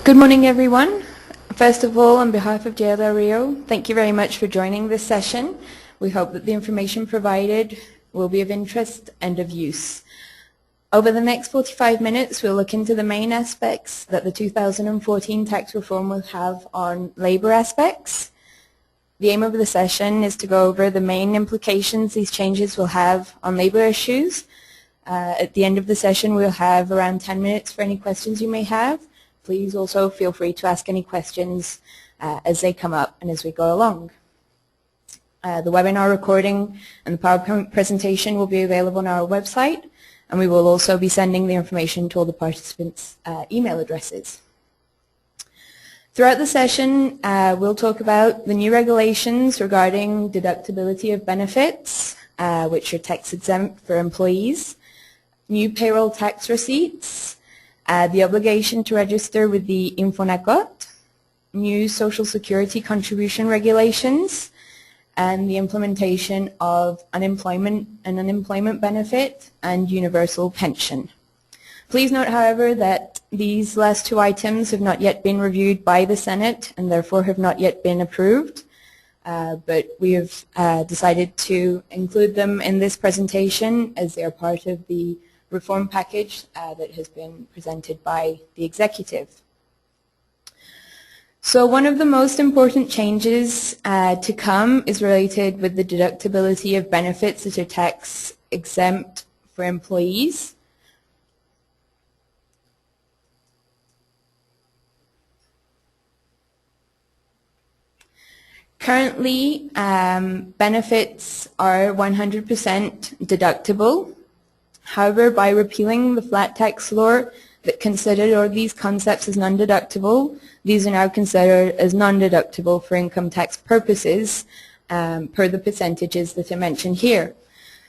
Good morning, everyone. First of all, on behalf of JL Del Rio, thank you very much for joining this session. We hope that the information provided will be of interest and of use. Over the next 45 minutes, we'll look into the main aspects that the 2014 tax reform will have on labor aspects. The aim of the session is to go over the main implications these changes will have on labor issues. At the end of the session, we'll have around 10 minutes for any questions you may have. Please also feel free to ask any questions as they come up and as we go along. The webinar recording and the PowerPoint presentation will be available on our website, and we will also be sending the information to all the participants' email addresses. Throughout the session, we'll talk about the new regulations regarding deductibility of benefits, which are tax exempt for employees, new payroll tax receipts, the obligation to register with the Infonacot, new Social Security contribution regulations, and the implementation of an unemployment benefit and universal pension. Please note, however, that these last two items have not yet been reviewed by the Senate and therefore have not yet been approved, but we have decided to include them in this presentation as they are part of the reform package that has been presented by the executive. So one of the most important changes to come is related with the deductibility of benefits that are tax exempt for employees. Currently, benefits are 100% deductible. However, by repealing the flat tax law that considered all these concepts as non-deductible, these are now considered as non-deductible for income tax purposes per the percentages that are mentioned here.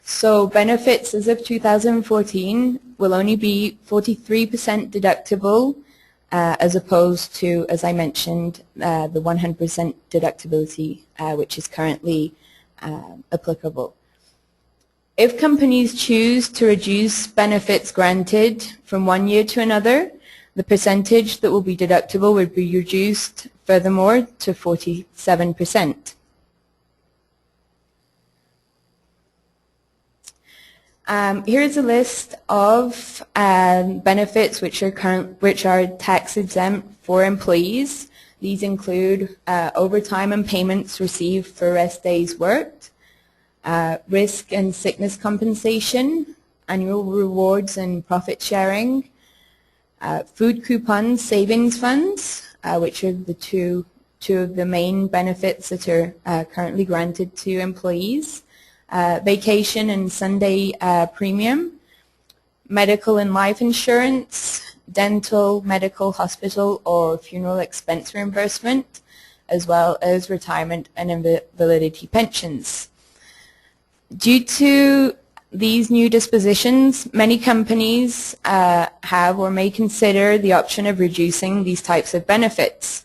So benefits as of 2014 will only be 43% deductible as opposed to, as I mentioned, the 100% deductibility which is currently applicable. If companies choose to reduce benefits granted from one year to another, the percentage that will be deductible would be reduced furthermore to 47%. Here is a list of benefits which are tax exempt for employees. These include overtime and payments received for rest days worked, risk and sickness compensation, annual rewards and profit sharing, food coupons, savings funds, which are the two of the main benefits that are currently granted to employees, vacation and Sunday premium, medical and life insurance, dental, medical, hospital, or funeral expense reimbursement, as well as retirement and invalidity pensions. Due to these new dispositions, many companies have or may consider the option of reducing these types of benefits.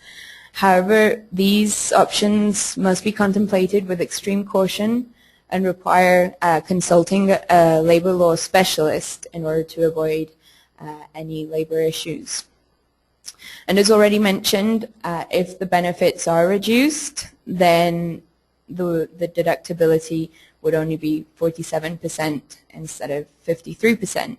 However, these options must be contemplated with extreme caution and require consulting a labor law specialist in order to avoid any labor issues. And as already mentioned, if the benefits are reduced, then the deductibility would only be 47% instead of 53%.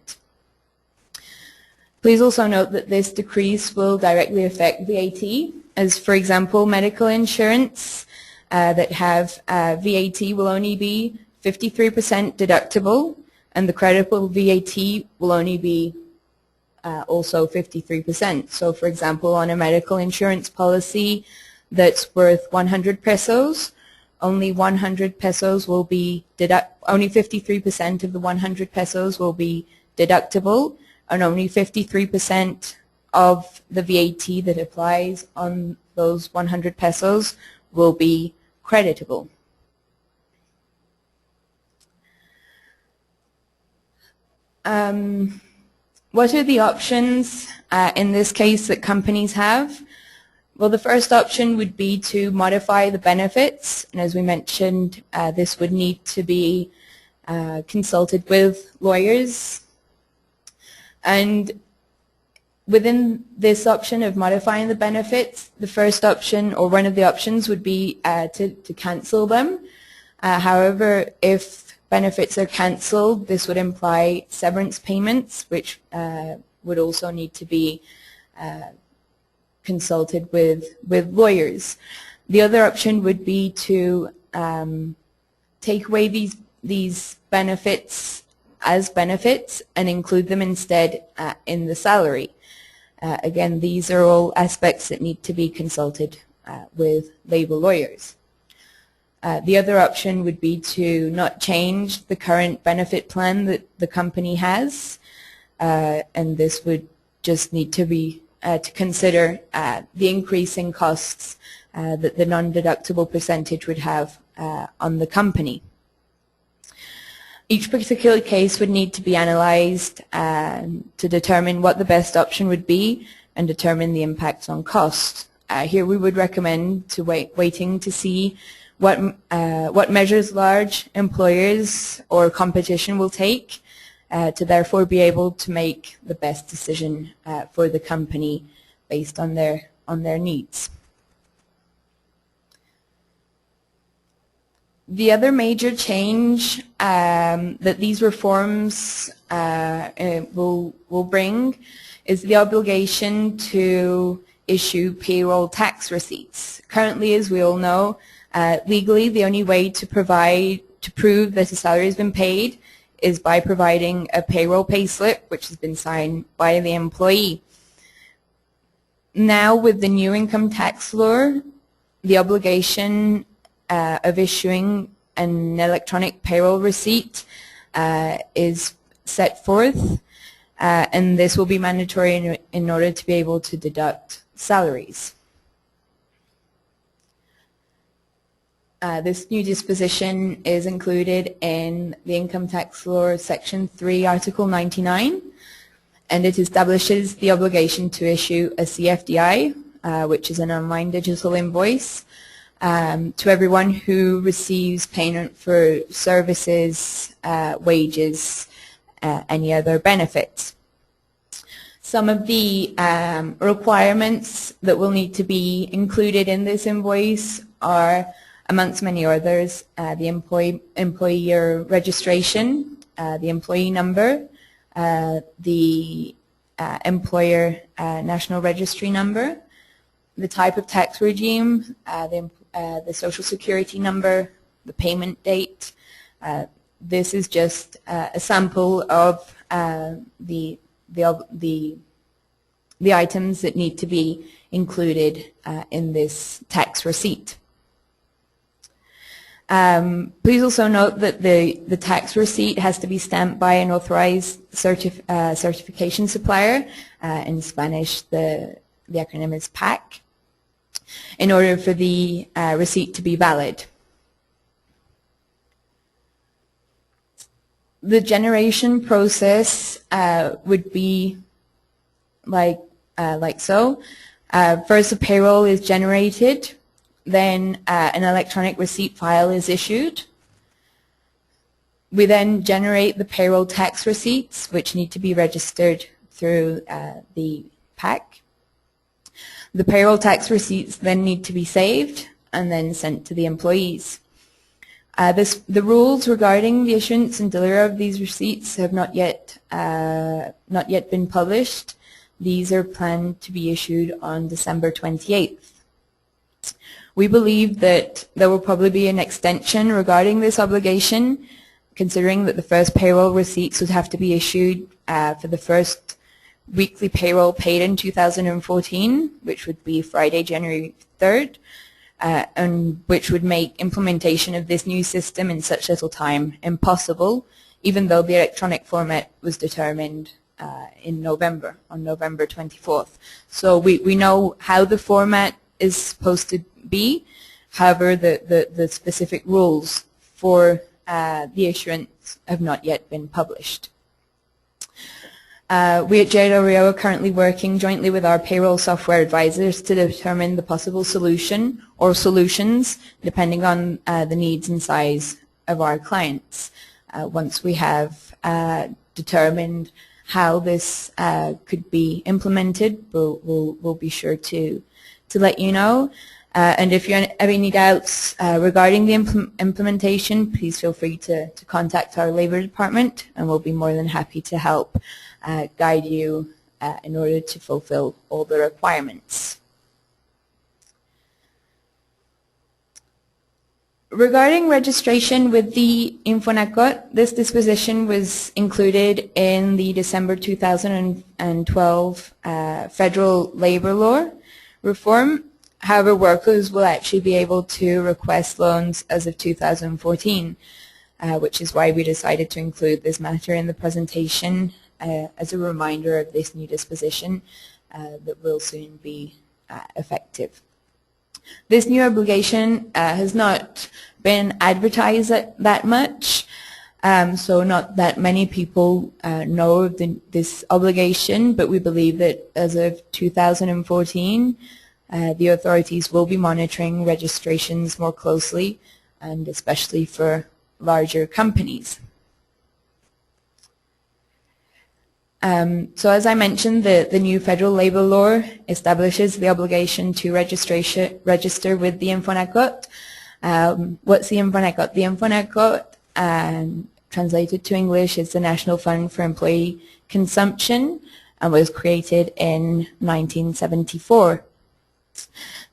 Please also note that this decrease will directly affect VAT, as for example, medical insurance that have VAT will only be 53% deductible, and the creditable VAT will only be also 53%. So for example, on a medical insurance policy that's worth 100 pesos, only 100 pesos will be only 53% of the 100 pesos will be deductible, and only 53% of the VAT that applies on those 100 pesos will be creditable. What are the options in this case that companies have? Well, the first option would be to modify the benefits, and as we mentioned, this would need to be consulted with lawyers. And Within this option of modifying the benefits, the first option or one of the options would be to cancel them. However, if benefits are cancelled, this would imply severance payments, which would also need to be consulted with lawyers. The other option would be to take away these benefits as benefits and include them instead in the salary. Again, these are all aspects that need to be consulted with labor lawyers. The other option would be to not change the current benefit plan that the company has, and this would just need to be to consider the increasing costs that the non-deductible percentage would have on the company. Each particular case would need to be analyzed to determine what the best option would be and determine the impacts on cost. Here we would recommend to waiting to see what measures large employers or competition will take to therefore be able to make the best decision for the company based on their needs. The other major change that these reforms will bring is the obligation to issue payroll tax receipts. Currently, as we all know, legally the only way to prove that a salary has been paid is by providing a payroll payslip which has been signed by the employee. Now, with the new income tax law, the obligation of issuing an electronic payroll receipt is set forth, and this will be mandatory in order to be able to deduct salaries. This new disposition is included in the Income Tax Law Section 3, Article 99, and it establishes the obligation to issue a CFDI, which is an online digital invoice, to everyone who receives payment for services, wages, any other benefits. Some of the requirements that will need to be included in this invoice are, amongst many others, the employer registration, the employee number, the employer national registry number, the type of tax regime, the social security number, the payment date. This is just a sample of the items that need to be included in this tax receipt. Please also note that the tax receipt has to be stamped by an authorized certification supplier. In Spanish, the acronym is PAC, in order for the receipt to be valid. The generation process would be like so. First, a payroll is generated. Then an electronic receipt file is issued. We then generate the payroll tax receipts, which need to be registered through the PAC. The payroll tax receipts then need to be saved and then sent to the employees. The rules regarding the issuance and delivery of these receipts have not yet been published. These are planned to be issued on December 28th. We believe that there will probably be an extension regarding this obligation, considering that the first payroll receipts would have to be issued for the first weekly payroll paid in 2014, which would be Friday, January 3rd, and which would make implementation of this new system in such little time impossible, even though the electronic format was determined in November, on November 24th. So we know how the format is supposed to be. However, the specific rules for the issuance have not yet been published. We at JLREO are currently working jointly with our payroll software advisors to determine the possible solution or solutions depending on the needs and size of our clients. Once we have determined how this could be implemented, we'll be sure to let you know. And if you have any doubts regarding the implementation, please feel free to contact our Labour Department, and we'll be more than happy to help guide you in order to fulfill all the requirements. Regarding registration with the Infonacot, this disposition was included in the December 2012 federal labor law reform. However, workers will actually be able to request loans as of 2014, which is why we decided to include this matter in the presentation as a reminder of this new disposition that will soon be effective. This new obligation has not been advertised that much, so not that many people know of this obligation, but we believe that as of 2014, the authorities will be monitoring registrations more closely, and especially for larger companies. So as I mentioned, the new federal labor law establishes the obligation to register with the Infonacot. What's the Infonacot? The Infonacot, translated to English, is the National Fund for Employee Consumption and was created in 1974.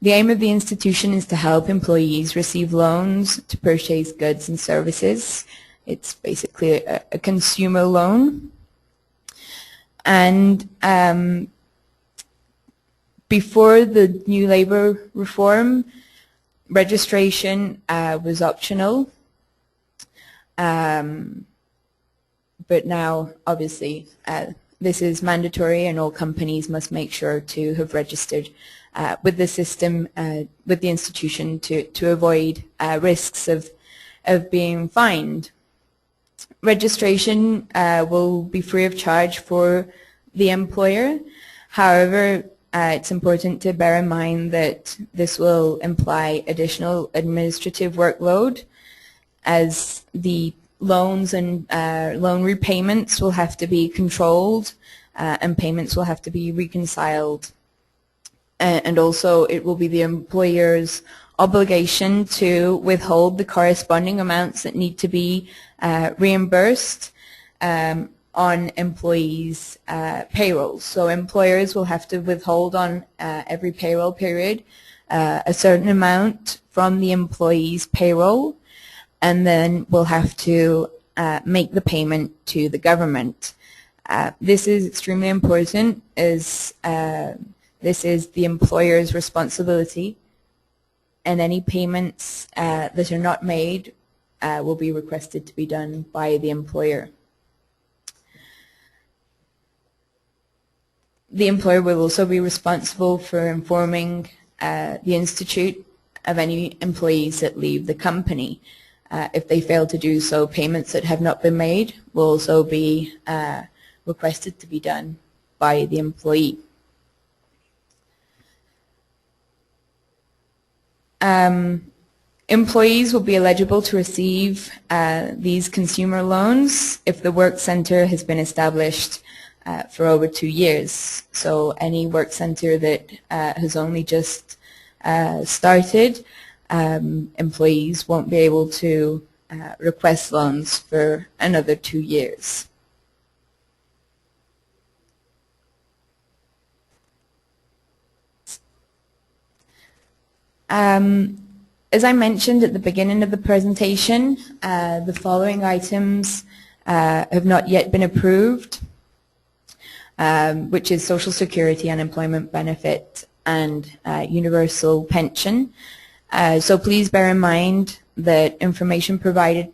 The aim of the institution is to help employees receive loans to purchase goods and services. It's basically a consumer loan. And before the new labor reform, registration was optional, but now obviously this is mandatory, and all companies must make sure to have registered with the system, with the institution, to avoid risks of being fined. Registration will be free of charge for the employer. However, it's important to bear in mind that this will imply additional administrative workload, as the loans and loan repayments will have to be controlled and payments will have to be reconciled. And also it will be the employer's obligation to withhold the corresponding amounts that need to be reimbursed on employees' payrolls. So employers will have to withhold on every payroll period a certain amount from the employee's payroll, and then will have to make the payment to the government. This is extremely important, as this is the employer's responsibility, and any payments that are not made will be requested to be done by the employer. The employer will also be responsible for informing the Institute of any employees that leave the company. If they fail to do so, payments that have not been made will also be requested to be done by the employee. Employees will be eligible to receive these consumer loans if the work center has been established for over 2 years. So any work center that has only just started, employees won't be able to request loans for another 2 years. As I mentioned at the beginning of the presentation, the following items have not yet been approved, which is Social Security, unemployment benefit, and universal pension. So please bear in mind that information provided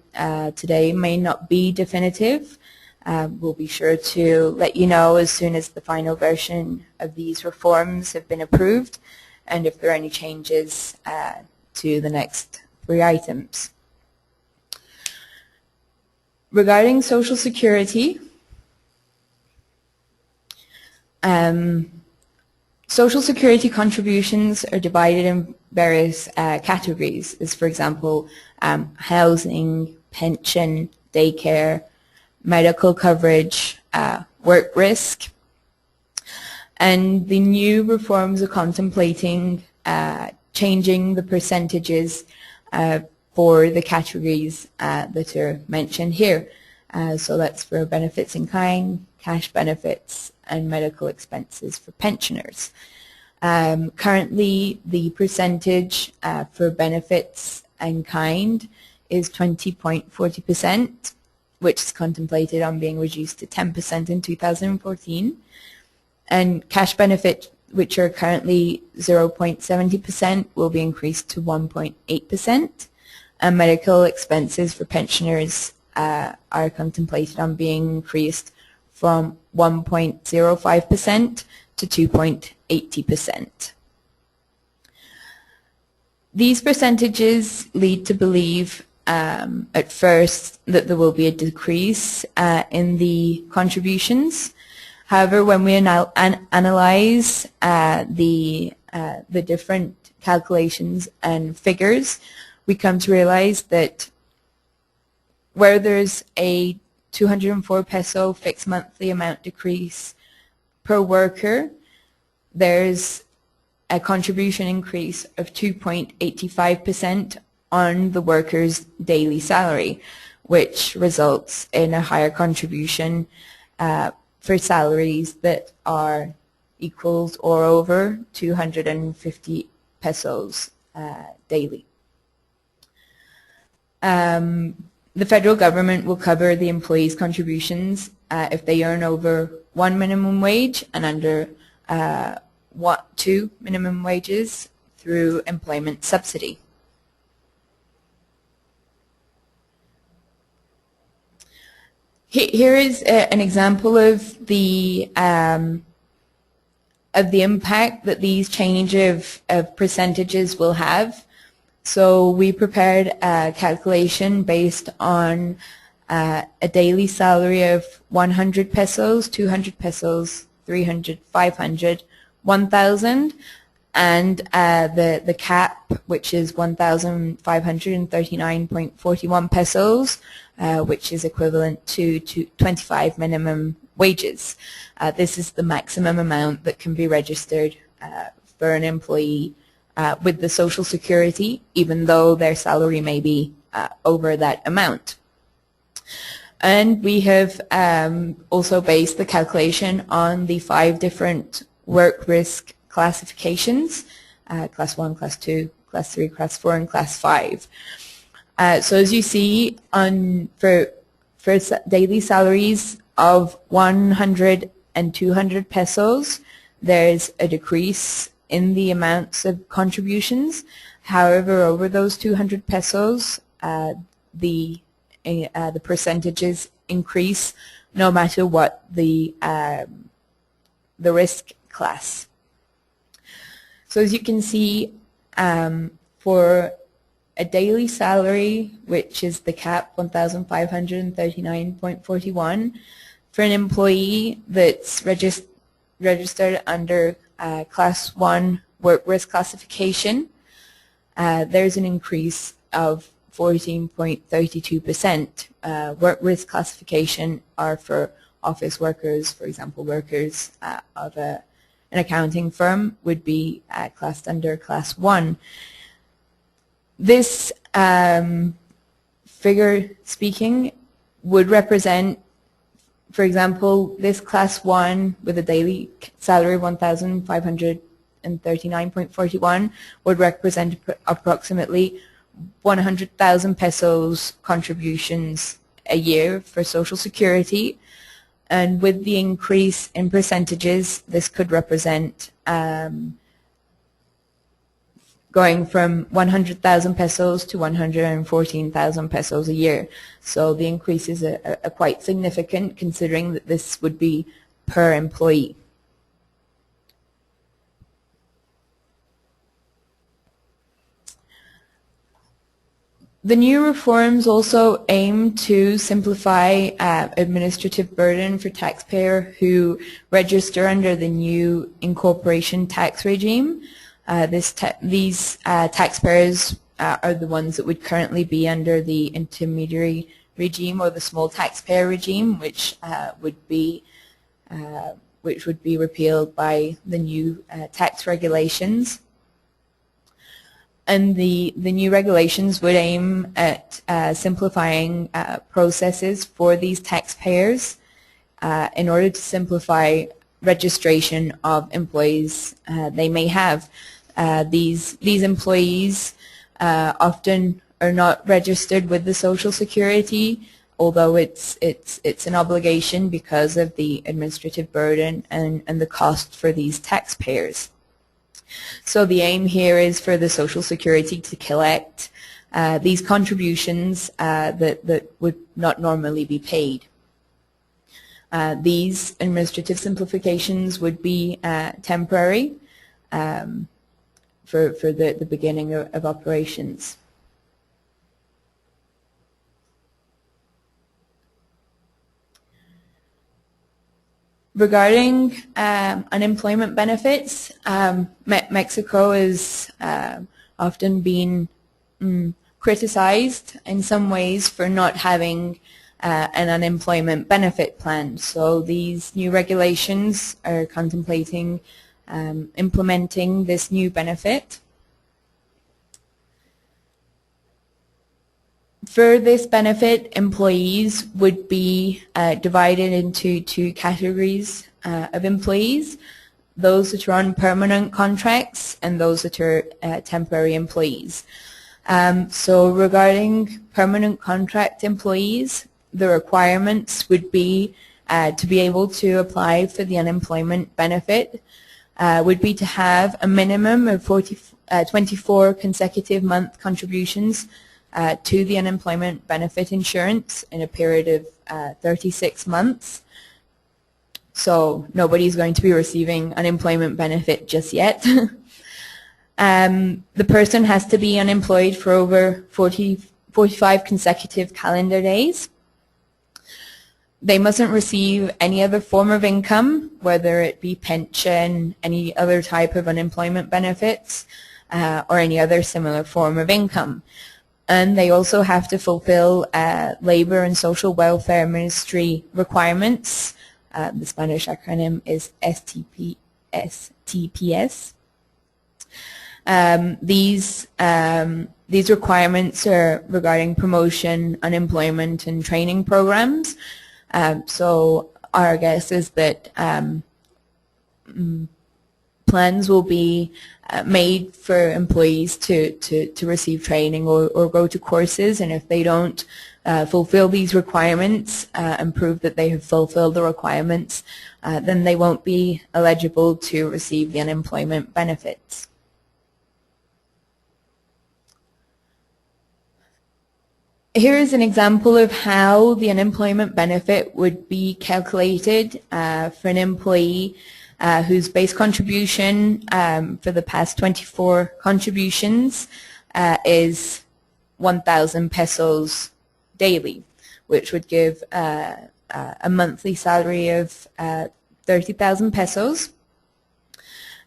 today may not be definitive. We'll be sure to let you know as soon as the final version of these reforms have been approved, and if there are any changes to the next 3 items. Regarding Social Security, Social Security contributions are divided in various categories, as for example, housing, pension, daycare, medical coverage, work risk. And the new reforms are contemplating changing the percentages for the categories that are mentioned here. So that's for benefits in kind, cash benefits, and medical expenses for pensioners. Currently, the percentage for benefits in kind is 20.40%, which is contemplated on being reduced to 10% in 2014. And cash benefits, which are currently 0.70%, will be increased to 1.8%. And medical expenses for pensioners are contemplated on being increased from 1.05% to 2.80%. These percentages lead to believe at first that there will be a decrease in the contributions. However, when we analyze the different calculations and figures, we come to realize that where there's a 204 peso fixed monthly amount decrease per worker, there's a contribution increase of 2.85% on the worker's daily salary, which results in a higher contribution for salaries that are equals or over 250 pesos daily. The federal government will cover the employees' contributions if they earn over 1 minimum wage and under 2 minimum wages through employment subsidy. Here is an example of the impact that these change of percentages will have. So we prepared a calculation based on a daily salary of 100 pesos, 200 pesos, 300, 500, 1,000, and the cap, which is 1,539.41 pesos, which is equivalent to 25 minimum wages. This is the maximum amount that can be registered for an employee with the Social Security, even though their salary may be over that amount. And we have also based the calculation on the 5 different work risk classifications, Class 1, Class 2, Class 3, Class 4, and Class 5. So as you see, for daily salaries of 100 and 200 pesos, there's a decrease in the amounts of contributions. However, over those 200 pesos, the percentages increase no matter what the risk class. So as you can see, for a daily salary, which is the cap 1,539.41, for an employee that's registered under Class 1 work risk classification, there's an increase of 14.32%. Work risk classification are for office workers, for example, workers of an accounting firm would be classed under Class 1. This figure speaking would represent, for example, this Class 1 with a daily salary of 1,539.41 would represent approximately 100,000 pesos contributions a year for Social Security. And with the increase in percentages, this could represent going from 100,000 pesos to 114,000 pesos a year. So the increase is quite significant, considering that this would be per employee. The new reforms also aim to simplify administrative burden for taxpayers who register under the new incorporation tax regime. These taxpayers are the ones that would currently be under the intermediary regime or the small taxpayer regime, which would be which would be repealed by the new tax regulations. And the new regulations would aim at simplifying processes for these taxpayers in order to simplify registration of employees they may have. These employees often are not registered with the Social Security, although it's an obligation because of the administrative burden and the cost for these taxpayers. So the aim here is for the Social Security to collect these contributions that would not normally be paid. These administrative simplifications would be temporary for the beginning of operations. Regarding unemployment benefits, Mexico is often been criticized in some ways for not having an unemployment benefit plan. So these new regulations are contemplating implementing this new benefit. For this benefit, employees would be divided into two categories of employees, those that are on permanent contracts and those that are temporary employees. So regarding permanent contract employees, the requirements would be to be able to apply for the unemployment benefit would be to have a minimum of 24 consecutive month contributions to the unemployment benefit insurance in a period of 36 months. So nobody's going to be receiving unemployment benefit just yet. The person has to be unemployed for over 45 consecutive calendar days. They mustn't receive any other form of income, whether it be pension, any other type of unemployment benefits, or any other similar form of income. And they also have to fulfill Labor and Social Welfare Ministry requirements. The Spanish acronym is STPS. These requirements are regarding promotion, unemployment, and training programs. So our guess is that plans will be made for employees to receive training or go to courses, and if they don't fulfill these requirements and prove that they have fulfilled the requirements, then they won't be eligible to receive the unemployment benefits. Here is an example of how the unemployment benefit would be calculated for an employee whose base contribution for the past 24 contributions is 1,000 pesos daily, which would give a monthly salary of 30,000 pesos.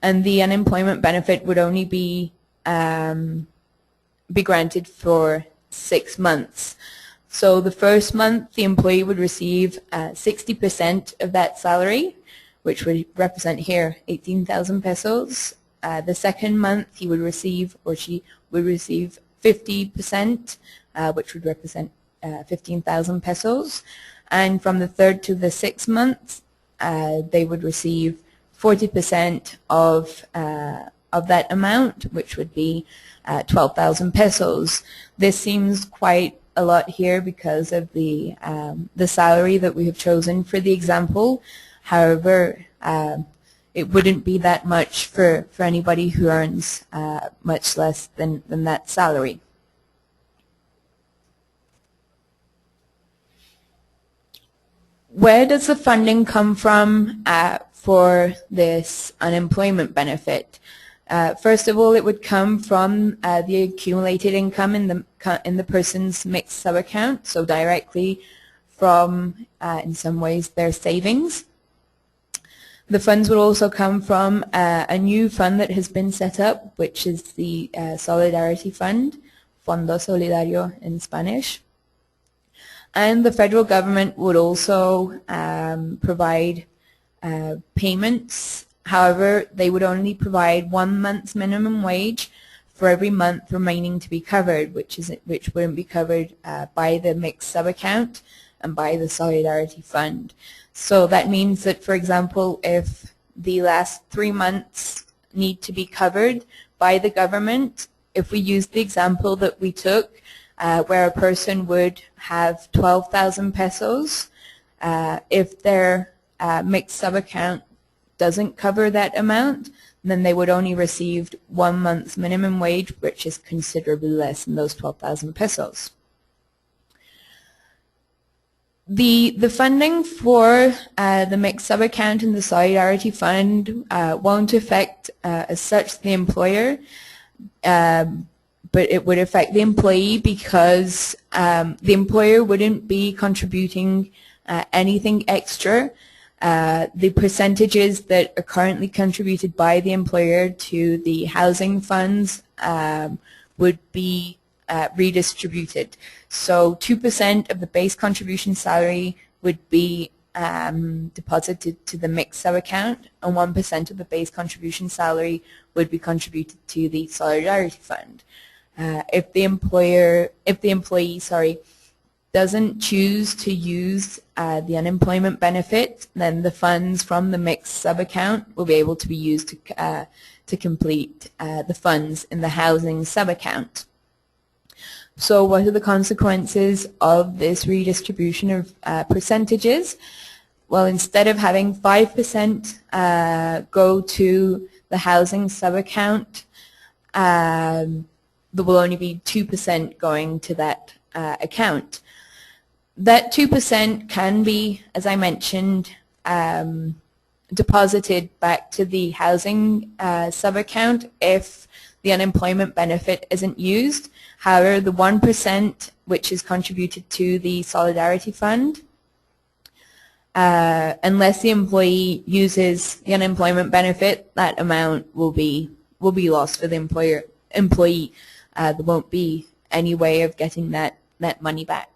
And the unemployment benefit would only be granted for 6 months. So the first month the employee would receive 60% of that salary, which would represent here 18,000 pesos. The second month he would receive, or she would receive 50%, which would represent 15,000 pesos. And from the third to the sixth month, they would receive 40% of that amount, which would be 12,000 pesos. This seems quite a lot here because of the salary that we have chosen for the example. However, it wouldn't be that much for anybody who earns much less than that salary. Where does the funding come from for this unemployment benefit? First of all, it would come from the accumulated income in the person's mixed sub-account, so directly from, in some ways, their savings. The funds would also come from a new fund that has been set up, which is the Solidarity Fund, Fondo Solidario in Spanish. And the federal government would also provide payments. However, they would only provide 1 month's minimum wage for every month remaining to be covered, which wouldn't be covered by the mixed sub-account and by the Solidarity Fund. So that means that, for example, if the last 3 months need to be covered by the government, if we use the example that we took, where a person would have 12,000 pesos, if their mixed sub-account doesn't cover that amount, then they would only receive 1 month's minimum wage, which is considerably less than those 12,000 pesos. The funding for the mixed sub-account and the Solidarity Fund won't affect as such the employer, but it would affect the employee because the employer wouldn't be contributing anything extra. The percentages that are currently contributed by the employer to the housing funds would be redistributed. So 2% of the base contribution salary would be deposited to the mixed sub-account, and 1% of the base contribution salary would be contributed to the Solidarity Fund. If the employee doesn't choose to use the unemployment benefit, then the funds from the mixed sub-account will be able to be used to complete the funds in the housing sub-account. So what are the consequences of this redistribution of percentages? Well, instead of having 5% go to the housing sub-account, there will only be 2% going to that account. That 2% can be, as I mentioned, deposited back to the housing sub-account if the unemployment benefit isn't used. However, the 1% which is contributed to the Solidarity Fund, unless the employee uses the unemployment benefit, that amount will be lost for the employee. There won't be any way of getting that money back.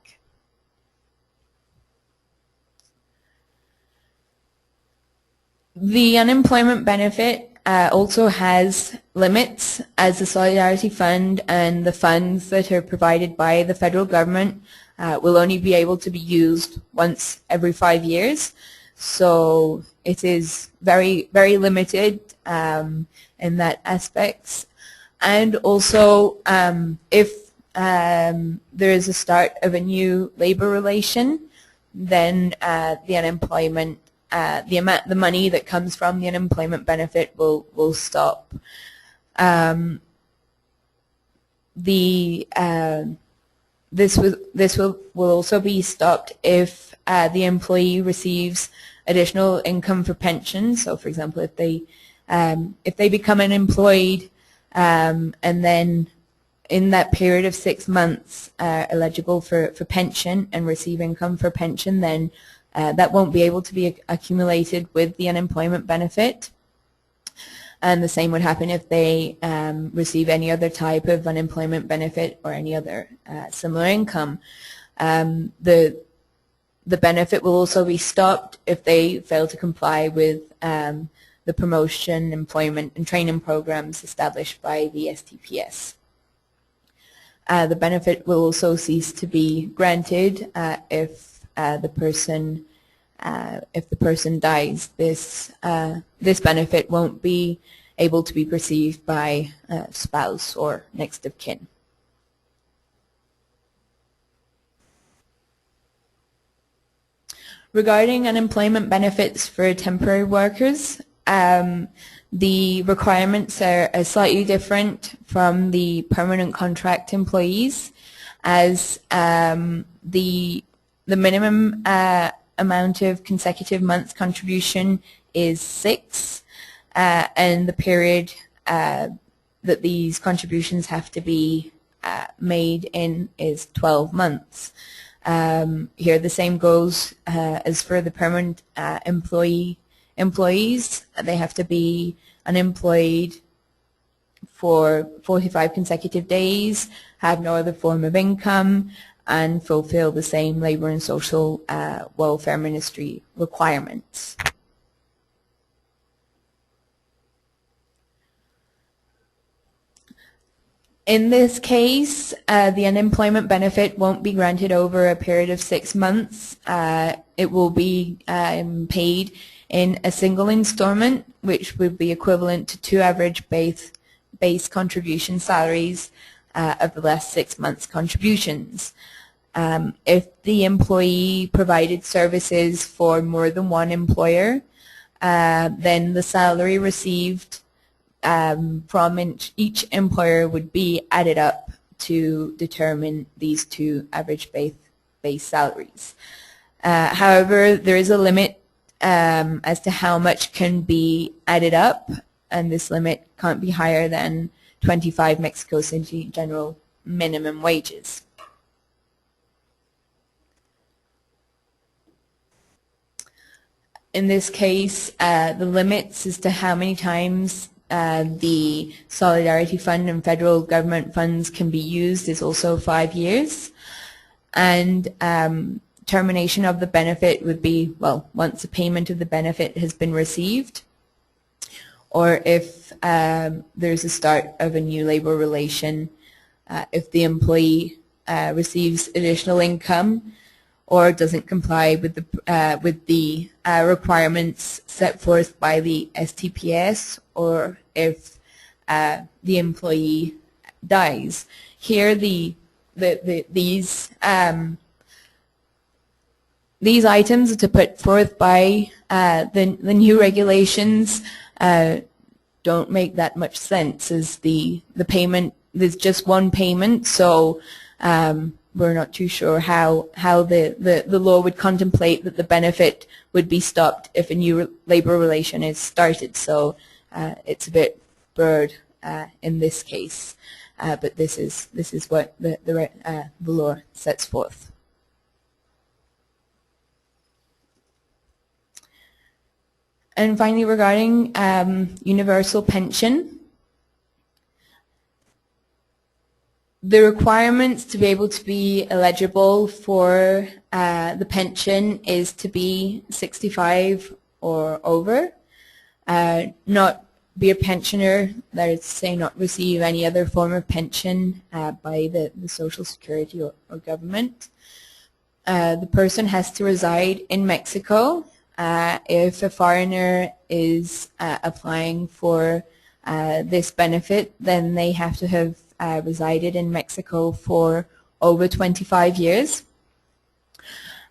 The unemployment benefit also has limits, as the Solidarity Fund and the funds that are provided by the federal government will only be able to be used once every 5 years. So it is very, very limited in that aspect. And also, if there is a start of a new labor relation, then the unemployment the money that comes from the unemployment benefit will stop. This will also be stopped if the employee receives additional income for pension. So, for example, if they become unemployed and then in that period of 6 months eligible for pension and receive income for pension, then that won't be able to be accumulated with the unemployment benefit. And the same would happen if they receive any other type of unemployment benefit or any other similar income. The benefit will also be stopped if they fail to comply with the promotion, employment, and training programs established by the STPS. The benefit will also cease to be granted if the person dies. This benefit won't be able to be perceived by a spouse or next of kin. Regarding unemployment benefits for temporary workers, the requirements are slightly different from the permanent contract employees, as the minimum amount of consecutive months contribution is 6, and the period that these contributions have to be made in is 12 months. Here the same goes as for the permanent employees. They have to be unemployed for 45 consecutive days, have no other form of income, and fulfill the same Labour and Social Welfare Ministry requirements. In this case, the unemployment benefit won't be granted over a period of 6 months. It will be paid in a single installment, which would be equivalent to 2 average base contribution salaries of the last 6 months' contributions. If the employee provided services for more than one employer, then the salary received from each employer would be added up to determine these 2 average base salaries. However, there is a limit as to how much can be added up, and this limit can't be higher than 25 Mexico City general minimum wages. In this case, the limits as to how many times the Solidarity Fund and federal government funds can be used is also 5 years. And termination of the benefit would be, well, once the payment of the benefit has been received, or if there's a start of a new labor relation, if the employee receives additional income or doesn't comply with the requirements set forth by the STPS, or if the employee dies. Here, these items are to put forth by the new regulations don't make that much sense, as the payment, there's just one payment, so we're not too sure how the law would contemplate that the benefit would be stopped if a new labor relation is started. So it's a bit blurred in this case, but this is what the law sets forth. And finally, regarding universal pension, the requirements to be able to be eligible for the pension is to be 65 or over, not be a pensioner, that is to say not receive any other form of pension by the Social Security or government. The person has to reside in Mexico. If a foreigner is applying for this benefit, then they have to have resided in Mexico for over 25 years.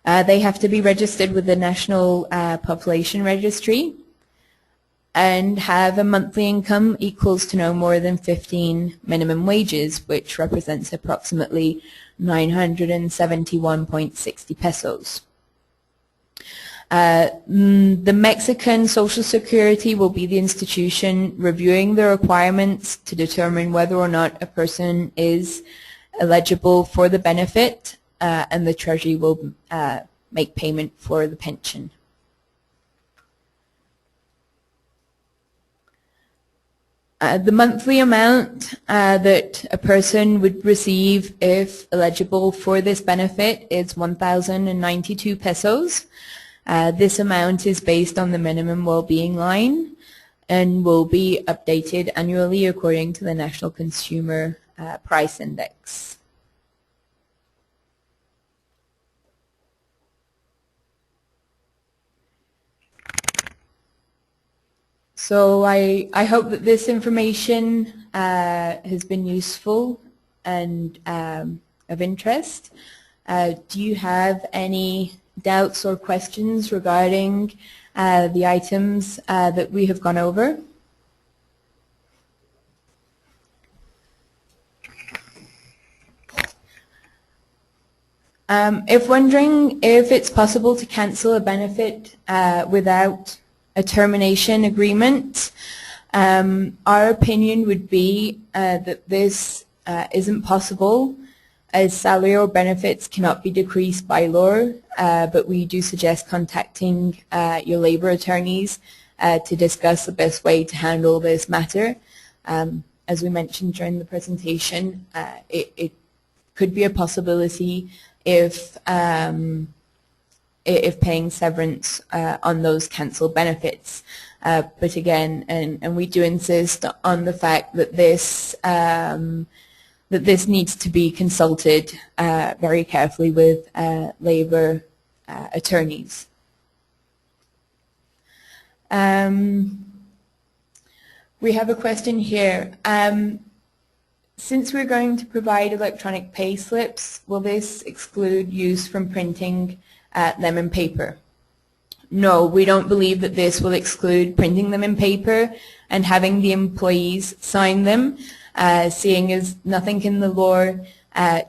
They have to be registered with the National Population Registry and have a monthly income equals to no more than 15 minimum wages, which represents approximately 971.60 pesos. The Mexican Social Security will be the institution reviewing the requirements to determine whether or not a person is eligible for the benefit, and the Treasury will make payment for the pension. The monthly amount that a person would receive if eligible for this benefit is 1,092 pesos. This amount is based on the minimum well-being line and will be updated annually according to the National Consumer Price Index. So I hope that this information has been useful and of interest. Do you have any doubts or questions regarding the items that we have gone over? If wondering if it's possible to cancel a benefit without a termination agreement, our opinion would be that this isn't possible, as salary or benefits cannot be decreased by law, but we do suggest contacting your labor attorneys to discuss the best way to handle this matter. As we mentioned during the presentation, it could be a possibility if paying severance on those cancelled benefits. But again, and we do insist on the fact that this that this needs to be consulted very carefully with labor attorneys. We have a question here. Since we're going to provide electronic pay slips, will this exclude use from printing them in paper? No, we don't believe that this will exclude printing them in paper and having the employees sign them, seeing as nothing in the law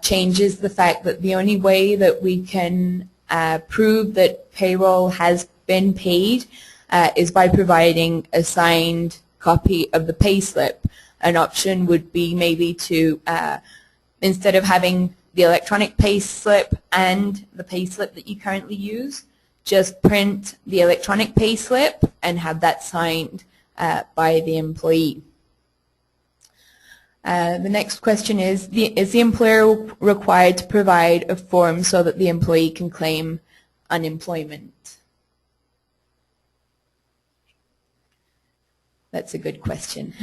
changes the fact that the only way that we can prove that payroll has been paid is by providing a signed copy of the pay slip. An option would be maybe to, instead of having the electronic pay slip and the pay slip that you currently use, just print the electronic pay slip and have that signed by the employee. The next question is the employer required to provide a form so that the employee can claim unemployment? That's a good question.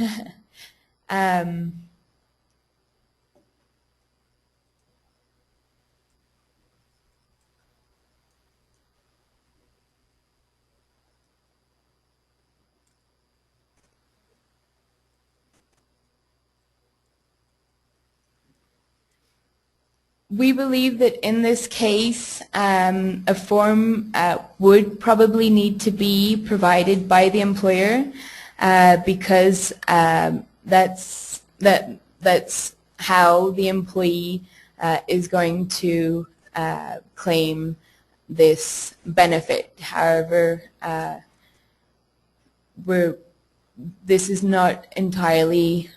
We believe that in this case, a form would probably need to be provided by the employer because that's how the employee is going to claim this benefit. However, this is not entirely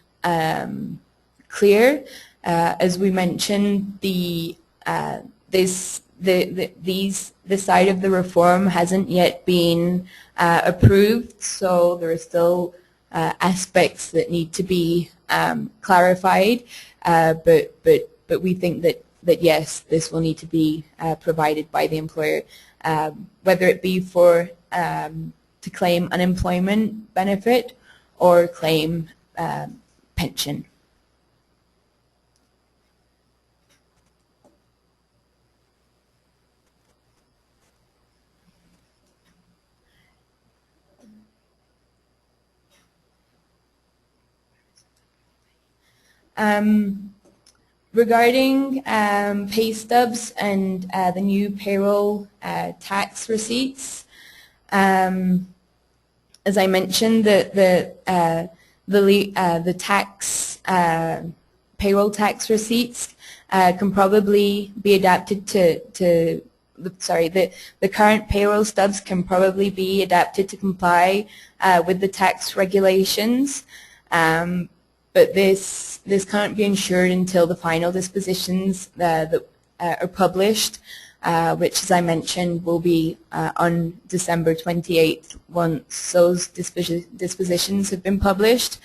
clear. As we mentioned, the side of the reform hasn't yet been approved, so there are still aspects that need to be clarified. But we think that yes, this will need to be provided by the employer, whether it be for to claim unemployment benefit or claim pension. Regarding pay stubs and the new payroll tax receipts, as I mentioned, the tax payroll tax receipts can probably be adapted to the current payroll stubs can probably be adapted to comply with the tax regulations. But this can't be ensured until the final dispositions that are published, which, as I mentioned, will be on December 28th. Once those dispositions have been published,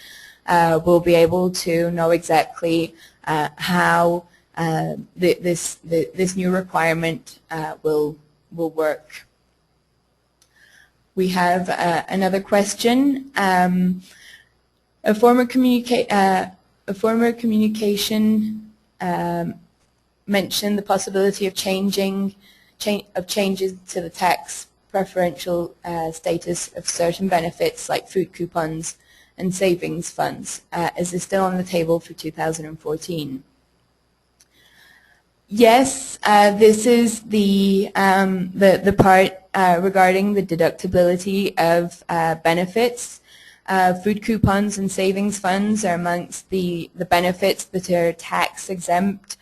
we'll be able to know exactly how this new requirement will work. We have another question. A former communication mentioned the possibility of changes to the tax preferential status of certain benefits like food coupons and savings funds. Is this still on the table for 2014? Yes, this is the part regarding the deductibility of benefits. Food coupons and savings funds are amongst the benefits that are tax exempt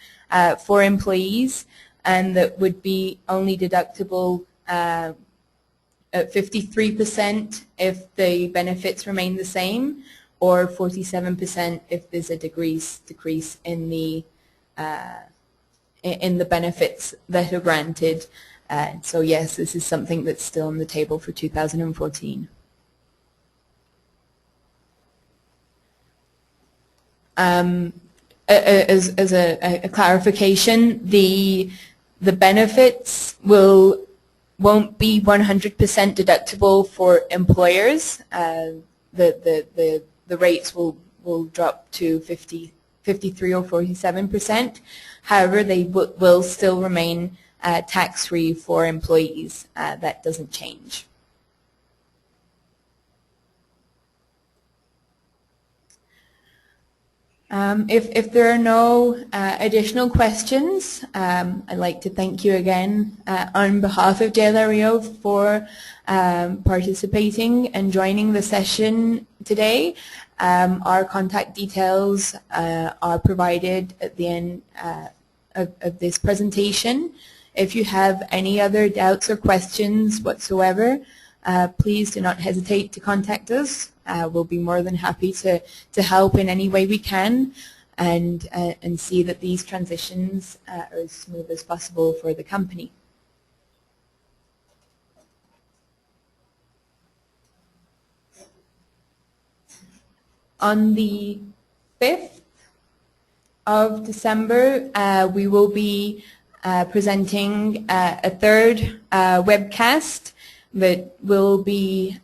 for employees, and that would be only deductible at 53% if the benefits remain the same, or 47% if there's a decrease in the benefits that are granted. So yes, this is something that's still on the table for 2014. As a clarification, the benefits won't be 100% deductible for employers. The rates will drop to 50% 53 or 47%. However, they will still remain tax-free for employees. That doesn't change. If there are no additional questions, I'd like to thank you again on behalf of Del Rio for participating and joining the session today. Our contact details are provided at the end of this presentation. If you have any other doubts or questions whatsoever, please do not hesitate to contact us. We'll be more than happy to help in any way we can and see that these transitions are as smooth as possible for the company. On the 5th of December, we will be presenting a third webcast that will be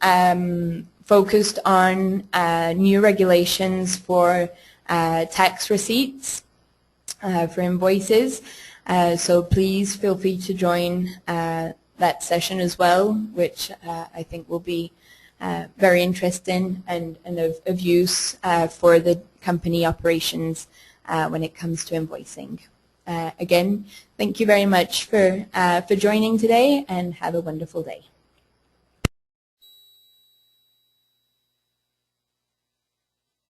focused on new regulations for tax receipts for invoices. So please feel free to join that session as well, which I think will be very interesting and of use for the company operations when it comes to invoicing. Again, thank you very much for joining today, and have a wonderful day.